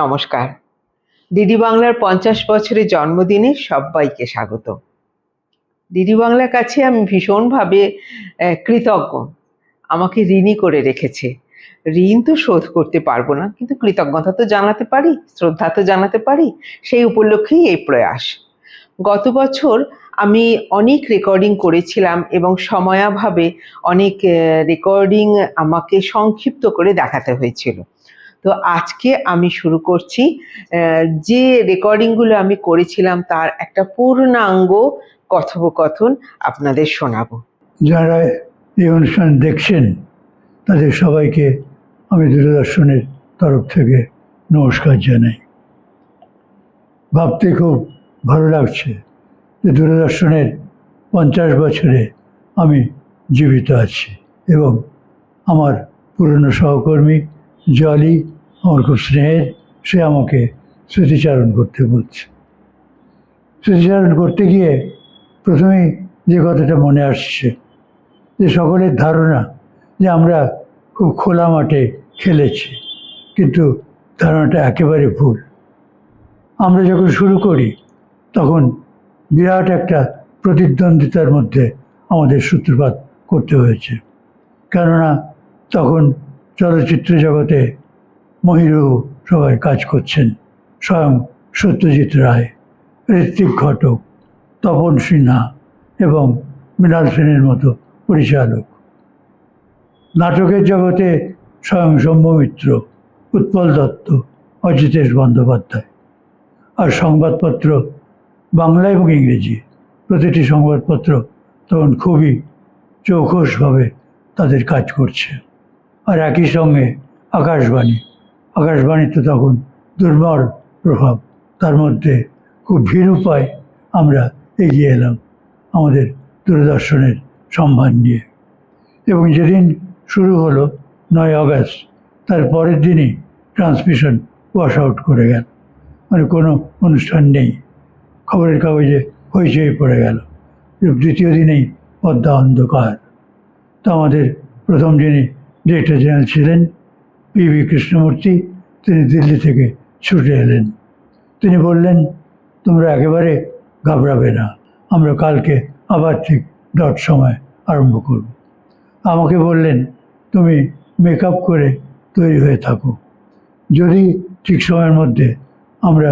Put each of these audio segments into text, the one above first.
নমস্কার। ডিডি বাংলার 50 বছরের জন্মদিনে সব্বাইকে স্বাগত। ডিডি বাংলার কাছে আমি ভীষণভাবে কৃতজ্ঞ। আমাকে ঋণী করে রেখেছে। ঋণ তো শোধ করতে পারবো না, কিন্তু কৃতজ্ঞতা তো জানাতে পারি, শ্রদ্ধা তো জানাতে পারি। সেই উপলক্ষেই এই প্রয়াস। গত বছর আমি অনেক রেকর্ডিং করেছিলাম এবং সময়াভাবে অনেক রেকর্ডিং আমাকে সংক্ষিপ্ত করে দেখাতে হয়েছিল। তো আজকে আমি শুরু করছি যে রেকর্ডিংগুলো আমি করেছিলাম তার একটা পূর্ণাঙ্গ কথোপকথন আপনাদের শোনাবো। যারা এই অনুষ্ঠান দেখছেন তাদের সবাইকে আমি দূরদর্শনের তরফ থেকে নমস্কার জানাই। ভাবতে খুব ভালো লাগছে যে দূরদর্শনের 50 বছরে আমি জীবিত আছি এবং আমার পুরনো সহকর্মী জলি আমার খুব স্নেহের, সে আমাকে স্মৃতিচারণ করতে বলছে। স্মৃতিচারণ করতে গিয়ে প্রথমেই যে কথাটা মনে আসছে যে সকলের ধারণা যে আমরা খুব খোলা মাঠে খেলেছি, কিন্তু ধারণাটা একেবারে ভুল। আমরা যখন শুরু করি তখন বিরাট একটা প্রতিদ্বন্দ্বিতার মধ্যে আমাদের সূত্রপাত করতে হয়েছে, কেননা তখন চলচ্চিত্র জগতে মহিরু সবাই কাজ করছেন, স্বয়ং সত্যজিৎ রায়, ঋত্বিক ঘটক, তপন সিনহা এবং মৃণাল সেনের মতো পরিচালক। নাটকের জগতে স্বয়ং শম্ভু, উৎপল দত্ত, অজিতেশ বন্দ্যোপাধ্যায়। আর সংবাদপত্র বাংলা এবং ইংরেজি প্রতিটি সংবাদপত্র তখন খুবই চৌখসভাবে তাদের কাজ করছে। আর একই সঙ্গে আকাশবাণী তো তখন দুর্বল প্রভাব, তার মধ্যে খুব ভীরুপায় আমরা এগিয়ে এলাম আমাদের দূরদর্শনের সম্মান নিয়ে। এবং যেদিন শুরু হলো 9 আগস্ট, তার পরের দিনই ট্রান্সমিশন ওয়াশ আউট করে গেল, মানে কোনো অনুষ্ঠান নেই। খবরের কাগজে হইচই পড়ে গেল। দ্বিতীয় দিনেই পদ্মা অন্ধকার। তো আমাদের প্রথম যিনি ডিরেক্টর জেনারেল ছিলেন পিভি কৃষ্ণমূর্তি, তিনি দিল্লি থেকে ছুটে এলেন। তিনি বললেন, তোমরা একেবারে ঘাবড়াবে না, আমরা কালকে আবার ঠিক ডট সময় আরম্ভ করব। আমাকে বললেন, তুমি মেকআপ করে তৈরি হয়ে থাকো, যদি ঠিক সময়ের মধ্যে আমরা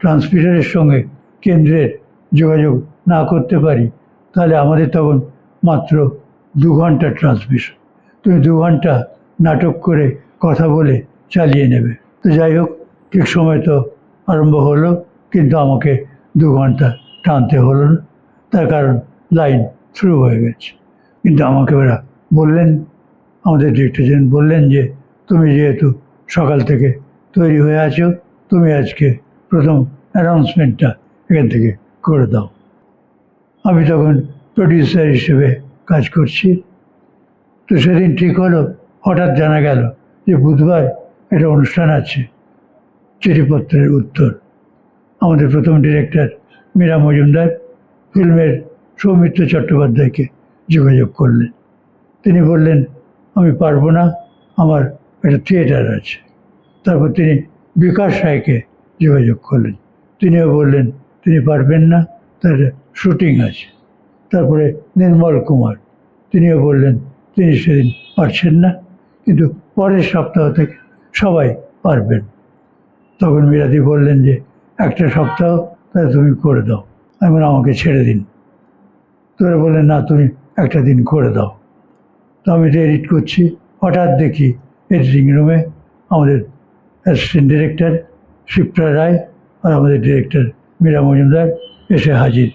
ট্রান্সমিটারের সঙ্গে কেন্দ্রের যোগাযোগ না করতে পারি তাহলে আমাদের তখন মাত্র 2 ঘন্টা ট্রান্সমিশন, তুমি 2 ঘন্টা নাটক করে কথা বলে চালিয়ে নেবে। তো যাই হোক, ঠিক সময় তো আরম্ভ হলো, কিন্তু আমাকে 2 ঘন্টা টানতে হলো না, তার কারণ লাইন থ্রু হয়ে গেছে। কিন্তু আমাকে ওরা বললেন, আমাদের ডিরেক্টর জেনারেল বললেন যে তুমি যেহেতু সকাল থেকে তৈরি হয়ে আছো, তুমি আজকে প্রথম অ্যানাউন্সমেন্টটা এখান থেকে করে দাও। আমি তখন প্রডিউসার হিসেবে কাজ করছি। তো সেদিন ঠিক হলো, হঠাৎ জানা গেল যে বুধবার একটা অনুষ্ঠান আছে, চিঠিপত্রের উত্তর। আমাদের প্রথম ডিরেক্টর মীরা মজুমদার ফিল্মের সৌমিত্র চট্টোপাধ্যায়কে যোগাযোগ করলেন। তিনি বললেন, আমি পারবো না, আমার একটা থিয়েটার আছে। তারপর তিনি বিকাশ রায়কে যোগাযোগ করলেন, তিনিও বললেন তিনি পারবেন না, তার শুটিং আছে। তারপরে নির্মল কুমার, তিনিও বললেন তিনি সেদিন পারছেন না, কিন্তু পরের সপ্তাহ থেকে সবাই পারবেন। তখন মীরাদি বললেন যে একটা সপ্তাহ তাহলে তুমি করে দাও, এমন আমাকে ছেড়ে দিন। তোরা বললেন না, তুমি একটা দিন করে দাও। তো আমি তো এডিট করছি, হঠাৎ দেখি এডিটিং রুমে আমাদের অ্যাসিস্ট্যান্ট ডিরেক্টর শিপ্রা রায় আর আমাদের ডিরেক্টর মীরা মজুমদার এসে হাজির।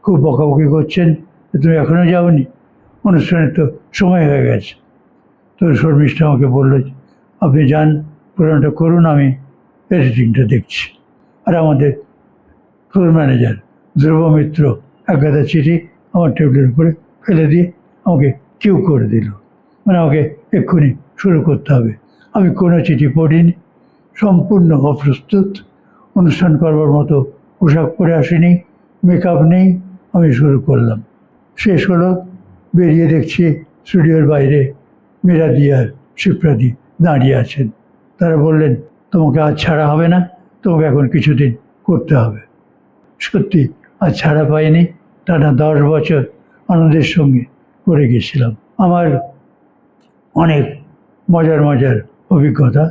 খুব বকাবকি করছেন, তুমি এখনও যাওনি, অনুষ্ঠানের তো সময় হয়ে গেছে। তো শর্মিষ্ঠা আমাকে বললো, আপনি যান, পুরোনোটা করুন, আমি এডিটিংটা দেখছি। আর আমাদের ফ্লোর ম্যানেজার ধ্রুব মিত্র এক গাদা চিঠি আমার টেবিলের উপরে ফেলে দিয়ে আমাকে কিউ করে দিল, মানে আমাকে এক্ষুনি শুরু করতে হবে। আমি কোনো চিঠি পড়িনি, সম্পূর্ণ অপ্রস্তুত, অনুষ্ঠান করবার মতো পোশাক পরে আসিনি, মেকআপ নেই, আমি শুরু করলাম। শেষ হলো, বেরিয়ে দেখছি স্টুডিওর বাইরে মীরাদি আর শিপ্রাদি দাঁড়িয়ে আছেন। তারা বললেন, তোমাকে আজ ছাড়া হবে না, তোমাকে এখন কিছুদিন করতে হবে। সত্যি আজ ছাড়া পাইনি, টানা 10 বছর আনন্দের সঙ্গে করে গেছিলাম। আমার অনেক মজার মজার অভিজ্ঞতা,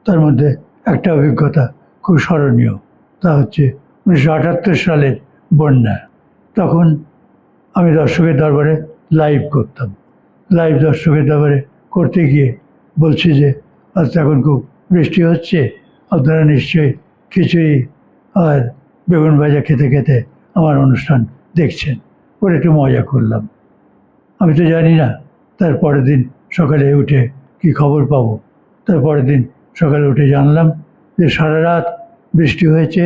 তার মধ্যে একটা অভিজ্ঞতা খুব স্মরণীয়। তা হচ্ছে 1978 সালের বন্যা। তখন আমি দর্শকের দরবারে লাইভ করতাম। লাইভ দর্শকের দরবারে করতে গিয়ে বলছি যে আজ তো এখন খুব বৃষ্টি হচ্ছে, আপনারা নিশ্চয়ই খিচুড়ি আর বেগুন ভাজা খেতে খেতে আমার অনুষ্ঠান দেখছেন। ওর একটু মজা করলাম। আমি তো জানি না তার পরের দিন সকালে উঠে কি খবর পাবো। তার পরের দিন সকালে উঠে জানলাম যে সারা রাত বৃষ্টি হয়েছে,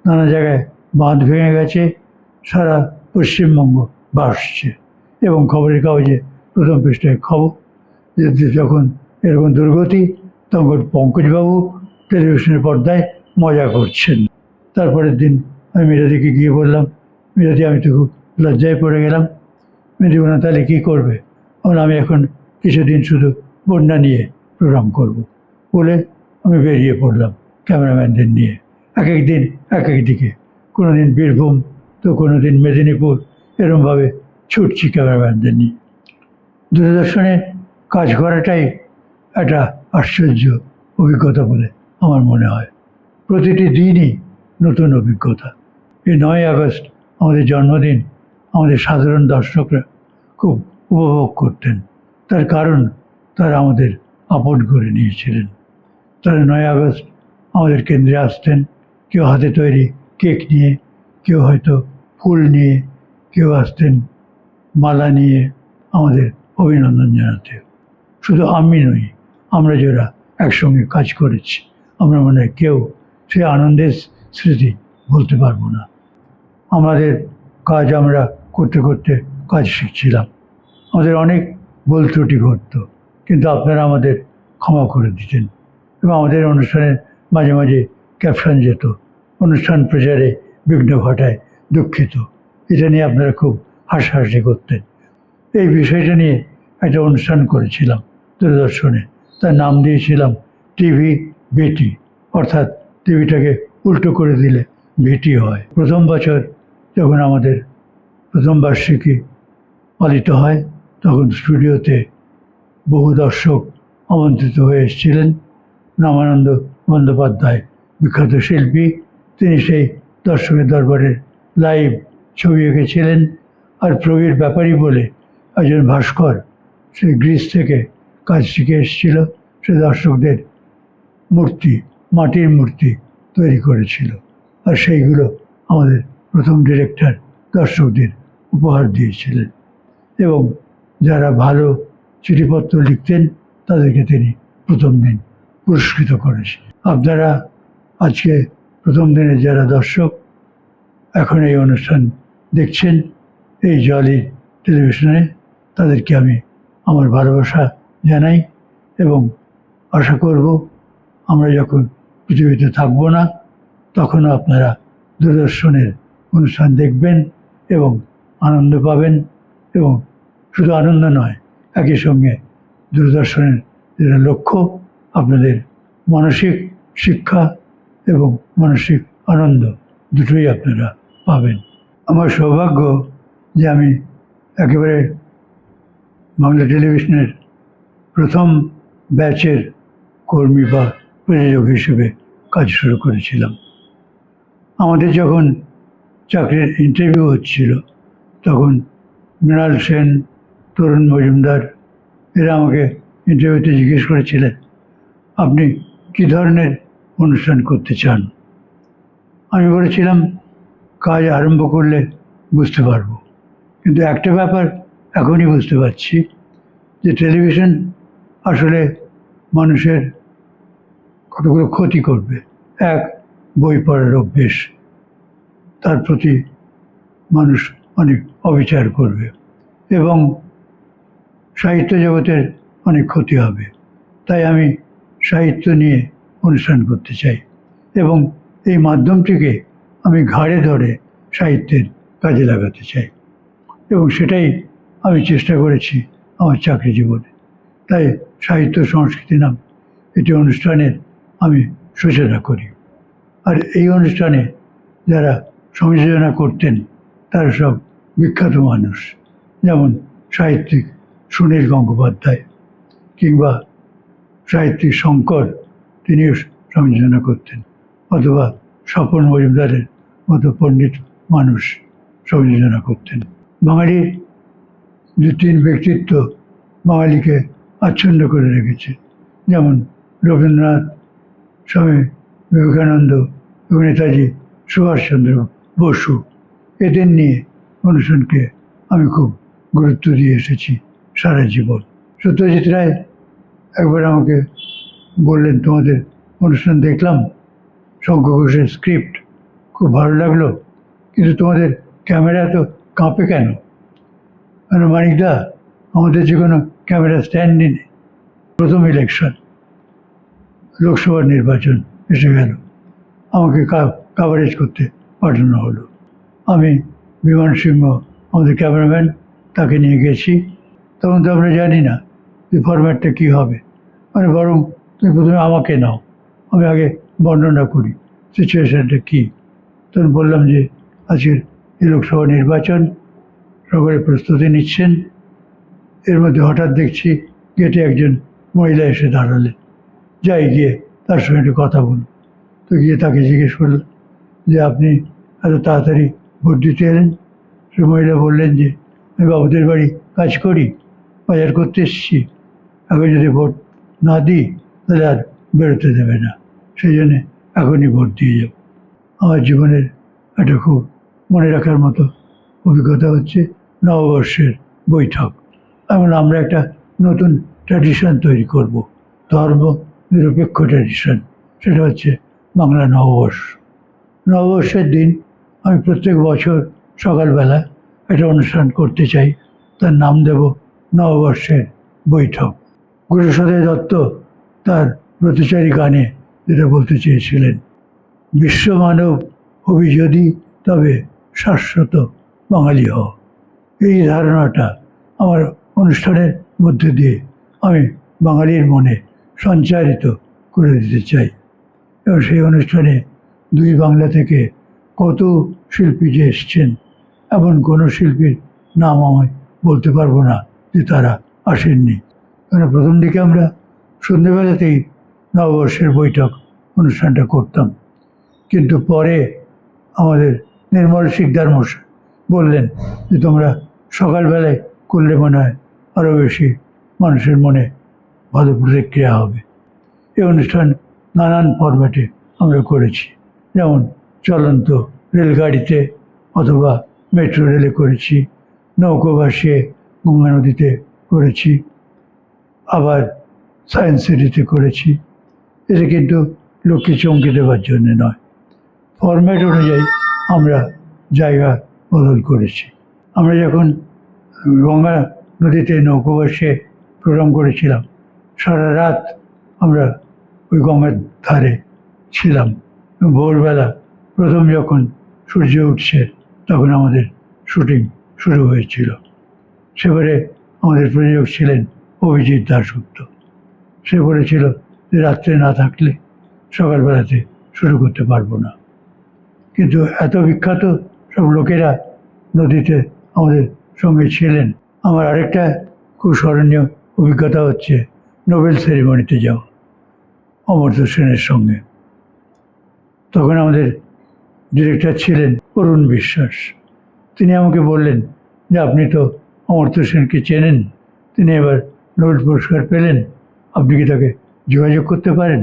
নানা জায়গায় বাঁধ ভেঙে গেছে, সারা পশ্চিমবঙ্গ ভাসছে। এবং খবরের কাগজে প্রথম পৃষ্ঠায় খবর যে যখন এরকম দুর্গতি, তখন পঙ্কজবাবু টেলিভিশনের পর্দায় মজা করছেন। তারপরের দিন আমি মিরাদিকে গিয়ে বললাম, মিরাদি আমি তো খুব লজ্জায় পড়ে গেলাম। মিরাদি বললাম তাহলে কী করবে? আমি এখন কিছুদিন শুধু বন্যা নিয়ে প্রোগ্রাম করব বলে আমি বেরিয়ে পড়লাম ক্যামেরাম্যানদের নিয়ে। এক এক দিন এক এক দিকে, কোনো দিন বীরভূম, তো কোনো দিন মেদিনীপুর, এরমভাবে ছুটছি ক্যামেরাম্যানদের নিয়ে। দূরদর্শনে কাজ করাটাই একটা আশ্চর্য অভিজ্ঞতা বলে আমার মনে হয়। প্রতিটি দিনই নতুন অভিজ্ঞতা। এই 9ই আগস্ট আমাদের জন্মদিন আমাদের সাধারণ দর্শকরা খুব উপভোগ করতেন। তার কারণ তারা আমাদের আপন করে নিয়েছিলেন। তারা 9ই আগস্ট আমাদের কেন্দ্রে আসতেন, কেউ হাতে তৈরি কেক নিয়ে, কেউ হয়তো ফুল নিয়ে, কেউ আসতেন মালা নিয়ে আমাদের অভিনন্দন জানাতে। শুধু আমি নই, আমরা যারা একসঙ্গে কাজ করেছি, আমরা মনে হয় কেউ সেই আনন্দের স্মৃতি বলতে পারবো না। আমাদের কাজ আমরা করতে করতে কাজ শিখছিলাম। আমাদের অনেক ভুল ত্রুটি ঘটতো, কিন্তু আপনারা আমাদের ক্ষমা করে দিতেন। এবং আমাদের অনুষ্ঠানের মাঝে মাঝে ক্যাপশন যেত, অনুষ্ঠান প্রচারে বিঘ্ন ঘটায় দুঃখিত। এটা নিয়ে আপনারা খুব হাসাহাসি করতেন। এই বিষয়টা নিয়ে একটা অনুষ্ঠান করেছিলাম দূরদর্শনে, তার নাম দিয়েছিলাম টিভি বেটি, অর্থাৎ টিভিটাকে উল্টো করে দিলে ভিটি হয়। প্রথম বছর যখন আমাদের প্রথম বার্ষিকী পালিত হয়, তখন স্টুডিওতে বহু দর্শক আমন্ত্রিত হয়ে এসেছিলেন। রামানন্দ বন্দ্যোপাধ্যায়, বিখ্যাত শিল্পী, তিনি সেই দর্শকের দরবারের লাইভ ছবি এঁকেছিলেন। আর প্রবীর ব্যাপারী বলে একজন ভাস্কর, সে গ্রিস থেকে কাজ শিখে এসেছিল, সে দর্শকদের মূর্তি, মাটির মূর্তি তৈরি করেছিল। আর সেইগুলো আমাদের প্রথম ডিরেক্টর দর্শকদের উপহার দিয়েছিলেন। এবং যারা ভালো চিঠিপত্র লিখতেন তাদেরকে তিনি প্রথম দিন পুরস্কৃত করেছেন। আপনারা আজকে প্রথম দিনের যারা দর্শক এখন এই অনুষ্ঠান দেখছেন এই জলি টেলিভিশনে, তাদেরকে আমি আমার ভালোবাসা জানাই এবং আশা করব আমরা যখন পৃথিবীতে থাকবো না তখনও আপনারা দূরদর্শনের অনুষ্ঠান দেখবেন এবং আনন্দ পাবেন। এবং শুধু আনন্দ নয়, একই সঙ্গে দূরদর্শনের যেটা লক্ষ্য, আপনাদের মানসিক শিক্ষা এবং মানসিক আনন্দ দুটোই আপনারা পাবেন। আমার সৌভাগ্য যে আমি একেবারে বাংলা টেলিভিশনের প্রথম ব্যাচের কর্মী বা প্রযোজক হিসেবে কাজ শুরু করেছিলাম। আমাদের যখন চাকরির ইন্টারভিউ হচ্ছিল, তখন মৃণাল সেন, তরুণ মজুমদার এরা আমাকে ইন্টারভিউতে জিজ্ঞেস করেছিলেন, আপনি কী ধরনের অনুষ্ঠান করতে চান? আমি বলেছিলাম, কাজ আরম্ভ করলে বুঝতে পারবো। কিন্তু একটা ব্যাপার এখনই বুঝতে পারছি, যে টেলিভিশন আসলে মানুষের কতগুলো ক্ষতি করবে। এক, বই পড়ার অভ্যেস, তার প্রতি মানুষ অনেক অবিচার করবে এবং সাহিত্য জগতের অনেক ক্ষতি হবে। তাই আমি সাহিত্য নিয়ে অনুষ্ঠান করতে চাই এবং এই মাধ্যমটিকে আমি ঘাড়ে ধরে সাহিত্যের কাজে লাগাতে চাই এবং সেটাই আমি চেষ্টা করেছি আমার চাকরি জীবনে। তাই সাহিত্য সংস্কৃতি নাম একটি অনুষ্ঠানের আমি সূচনা করি। আর এই অনুষ্ঠানে যারা সংযোজনা করতেন তারা সব বিখ্যাত মানুষ, যেমন সাহিত্যিক সুনীল গঙ্গোপাধ্যায় কিংবা সাহিত্যিক শঙ্কর, তিনিও সংযোজনা করতেন, অথবা স্বপন মজুমদারের মতো পণ্ডিত মানুষ সংযোজনা করতেন। বাঙালির যে তিন ব্যক্তিত্ব বাঙালিকে আচ্ছন্ন করে রেখেছে, যেমন রবীন্দ্রনাথ, স্বামী বিবেকানন্দ এবং নেতাজি সুভাষচন্দ্র বসু, এদের নিয়ে অনুষ্ঠানকে আমি খুব গুরুত্ব দিয়ে এসেছি সারা জীবন। সত্যজিৎ রায় একবার আমাকে বললেন, তোমাদের অনুষ্ঠান দেখলাম, শঙ্খ ঘোষের স্ক্রিপ্ট খুব ভালো লাগলো, কিন্তু তোমাদের ক্যামেরা তো কাঁপে কেন? মানে মানিকদা, আমাদের যে কোনো ক্যামেরা স্ট্যান্ডই নেই। প্রথম ইলেকশন, লোকসভা নির্বাচন এসে গেল, আমাকে কাভারেজ করতে পাঠানো হলো। আমি বিমান সিংহ, আমাদের ক্যামেরাম্যান, তাকে নিয়ে গেছি। তখন তো আমরা জানি না যে ফরম্যাটটা কী হবে, মানে বরং তুমি প্রথমে আমাকে নাও, আমি আগে বর্ণনা করি সিচুয়েশানটা কী। তখন বললাম যে আজকের এই লোকসভা নির্বাচন, সকলে প্রস্তুতি নিচ্ছেন। এর মধ্যে হঠাৎ দেখছি গেটে একজন মহিলা এসে দাঁড়ালেন, যাই গিয়ে তার সঙ্গে একটু কথা বলুন। তো গিয়ে তাকে জিজ্ঞেস করলাম যে আপনি এত তাড়াতাড়ি ভোট দিতে এলেন? সে মহিলা বললেন যে আমি বাবুদের বাড়ি কাজ করি, বাজার করতে এসেছি, এখন যদি ভোট না দিই তাহলে আর বেরোতে দেবে না, সেই জন্যে এখনই ভোট দিয়ে যাব। আমার জীবনের একটা খুব মনে রাখার মতো অভিজ্ঞতা হচ্ছে নববর্ষের বৈঠক। এমন আমরা একটা নতুন ট্র্যাডিশন তৈরি করব, ধর্ম নিরপেক্ষ ট্র্যাডিশন, সেটা হচ্ছে বাংলা নববর্ষ। নববর্ষের দিন আমি প্রত্যেক বছর সকালবেলা একটা অনুষ্ঠান করতে চাই, তার নাম দেব নববর্ষের বৈঠক। গুরুসদয় দত্ত তার ব্রতচারী গানে যেটা বলতে চেয়েছিলেন, বিশ্বমানব হবি যদি তবে শাশ্বত বাঙালি হ। এই ধারণাটা আমার অনুষ্ঠানের মধ্যে দিয়ে আমি বাঙালির মনে সঞ্চারিত করে দিতে চাই। এবং সেই অনুষ্ঠানে দুই বাংলা থেকে কত শিল্পী যে এসছেন, এমন কোনো শিল্পীর নাম আমি বলতে পারবো না যে তারা আসেননি। কারণ প্রথম দিকে আমরা সন্ধ্যেবেলাতেই নববর্ষের বৈঠক অনুষ্ঠানটা করতাম, কিন্তু পরে আমাদের নির্মল শিকদার মশাই বললেন যে তোমরা সকালবেলায় করলে মনে হয় আরও বেশি মানুষের মনে ভালো প্রতিক্রিয়া হবে। এই অনুষ্ঠান নানান ফরম্যাটে আমরা করেছি, যেমন চলন্ত রেলগাড়িতে অথবা মেট্রো রেলে করেছি, নৌকো ভাসিয়ে গঙ্গা নদীতে করেছি, আবার সায়েন্স সিটিতে করেছি। এটা কিন্তু লোককে চমকে দেওয়ার জন্য নয়, ফরম্যাট অনুযায়ী আমরা জায়গা বদল করেছি। আমরা যখন গঙ্গা নদীতে নৌকো ভাসিয়ে প্রোগ্রাম করেছিলাম, সারা রাত আমরা ওই গঙ্গার ধারে ছিলাম। ভোরবেলা প্রথম যখন সূর্য উঠছে তখন আমাদের শুটিং শুরু হয়েছিল। সেবারে আমাদের প্রযোজক ছিলেন অভিজিৎ দাশগুপ্ত। সে বলেছিল যে রাত্রে না থাকলে সকালবেলাতে শুরু করতে পারবো না। কিন্তু এত বিখ্যাত সব লোকেরা নদীতে আমাদের সঙ্গে ছিলেন। আমার আরেকটা খুব স্মরণীয় অভিজ্ঞতা হচ্ছে নোবেল সেরিমনিতে যাওয়া অমর্ত্য সেনের সঙ্গে। তখন আমাদের ডিরেক্টর ছিলেন অরুণ বিশ্বাস। তিনি আমাকে বললেন যে আপনি তো অমর্ত্য সেনকে চেনেন, তিনি এবার নোবেল পুরস্কার পেলেন, আপনি কি তাকে যোগাযোগ করতে পারেন?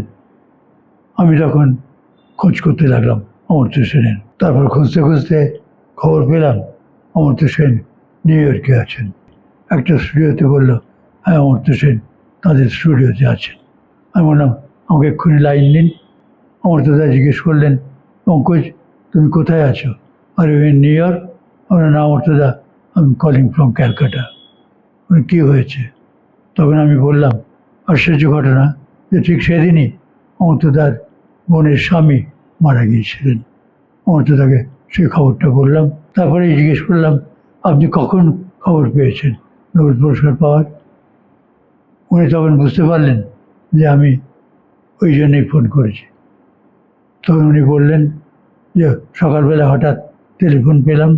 আমি তখন খোঁজ করতে লাগলাম অমর্ত্য সেনের। তারপর খুঁজতে খুঁজতে খবর পেলাম অমর্ত্য সেন নিউ ইয়র্কে আছেন। একটা স্টুডিওতে বলল, হ্যাঁ অমর্ত্য সেন তাদের স্টুডিওতে আছেন। আমি বললাম আমাকে এক্ষুনি লাইন দিন। অমর্ত্যদা জিজ্ঞেস করলেন, পঙ্কজ তুমি কোথায় আছো? আর ইন নিউ ইয়র্ক? আমার নাম অমর্ত্যদা, আমি কলিং ফ্রম ক্যালকাটা। কী হয়েছে? তখন আমি বললাম আশ্চর্য ঘটনা যে ঠিক সেদিনই অমর্ত্যদার বোনের স্বামী মারা গিয়েছিলেন। অমর্ত্যদাকে সেই খবরটা বললাম। তারপরে জিজ্ঞেস করলাম আপনি কখন খবর পেয়েছেন নোবেল পুরস্কার পাওয়ার? উনি তখন বুঝতে পারলেন যে আমি ওই জন্যই ফোন করেছি। তখন উনি বললেন যে সকালবেলা হঠাৎ টেলিফোন পেলাম,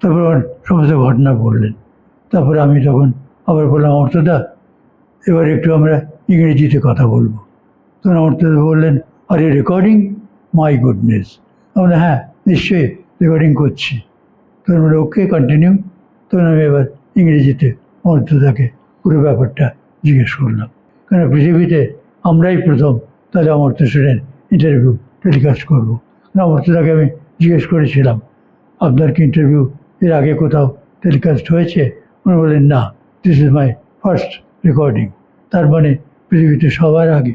তারপর আমার সমস্ত ঘটনা বললেন। তারপরে আমি তখন আবার বললাম, অর্থদা এবার একটু আমরা ইংরেজিতে কথা বলবো। তখন অর্থদা বললেন, are you recording? My goodness. আমরা হ্যাঁ নিশ্চয়ই রেকর্ডিং করছি। তখন আমরা ওকে কন্টিনিউ। তখন আমি এবার ইংরেজিতে অর্থদাকে পুরো ব্যাপারটা জিজ্ঞেস করলাম, কেন পৃথিবীতে আমরাই প্রথম তাহলে অমর্ত্য সেনের ইন্টারভিউ টেলিকাস্ট করবো। অমর্ত্যদাকে আমি জিজ্ঞেস করেছিলাম, আপনার কি ইন্টারভিউ এর আগে কোথাও টেলিকাস্ট হয়েছে? উনি বললেন, না, this is my first recording. তার মানে পৃথিবীতে সবার আগে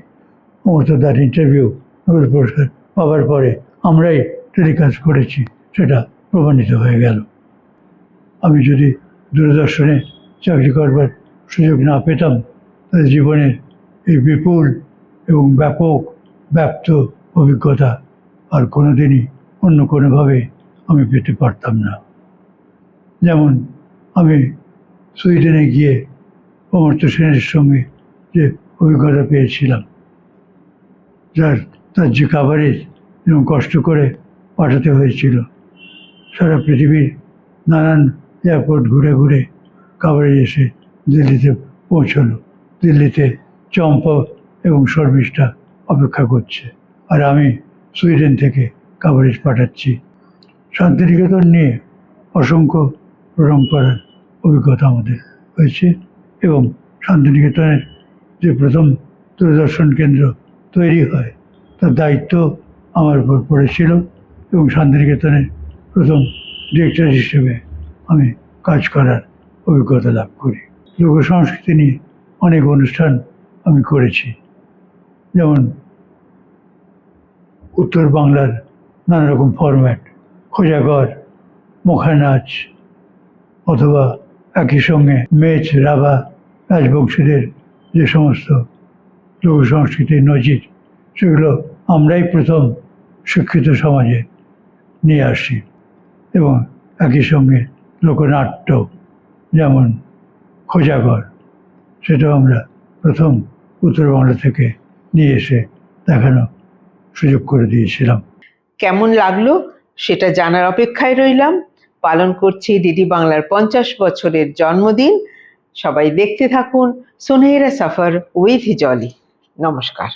অমর্ত্যদার ইন্টারভিউ নোবেল পুরস্কার পাওয়ার পরে আমরাই টেলিকাস্ট করেছি, সেটা প্রমাণিত হয়ে গেল। আমি যদি দূরদর্শনে চাকরি করবার সুযোগ না পেতাম, তাহলে জীবনের এই বিপুল এবং ব্যাপ্ত অভিজ্ঞতা আর কোনোদিনই অন্য কোনোভাবে আমি পেতে পারতাম না। যেমন আমি সুইডেনে গিয়ে অমর্ত্য সেনের সঙ্গে যে অভিজ্ঞতা পেয়েছিলাম, তার যে কাভারেজ এবং কষ্ট করে পাঠাতে হয়েছিল, সারা পৃথিবীর নানান এয়ারপোর্ট ঘুরে ঘুরে কাভারেজ এসে দিল্লিতে পৌঁছলো। দিল্লিতে চম্পা এবং শর্মিষ্ঠা অপেক্ষা করছে, আর আমি সুইডেন থেকে কাভারেজ পাঠাচ্ছি। শান্তিনিকেতন নিয়ে অসংখ্য প্রোগ্রাম করার অভিজ্ঞতা আমাদের হয়েছে, এবং শান্তিনিকেতনের যে প্রথম দূরদর্শন কেন্দ্র তৈরি হয় তার দায়িত্ব আমার উপর পড়েছিল, এবং শান্তিনিকেতনের প্রথম ডিরেক্টর হিসেবে আমি কাজ করার অভিজ্ঞতা লাভ করি। লোকসংস্কৃতি নিয়ে অনেক অনুষ্ঠান আমি করেছি, যেমন উত্তর বাংলার নানা রকম ফরম্যাট, খোঁজাগর, মুখা নাচ, অথবা একই সঙ্গে মেচ, রাভা, রাজবংশীদের যে সমস্ত লোকসংস্কৃতির নজির, সেগুলো আমরাই প্রথম শিক্ষিত সমাজে নিয়ে আসি। এবং একই সঙ্গে লোকনাট্য, যেমন খোঁজাগর, সেটাও আমরা প্রথম উত্তরবাংলা থেকে নিয়ে এসে দেখানো সুযোগ করে দিয়েছিলাম। কেমন লাগলো সেটা জানার অপেক্ষায় রইলাম। পালন করছি ডিডি বাংলার 50 বছরের জন্মদিন। সবাই দেখতে থাকুন সুনহেরা সফর উইথ জলি। নমস্কার।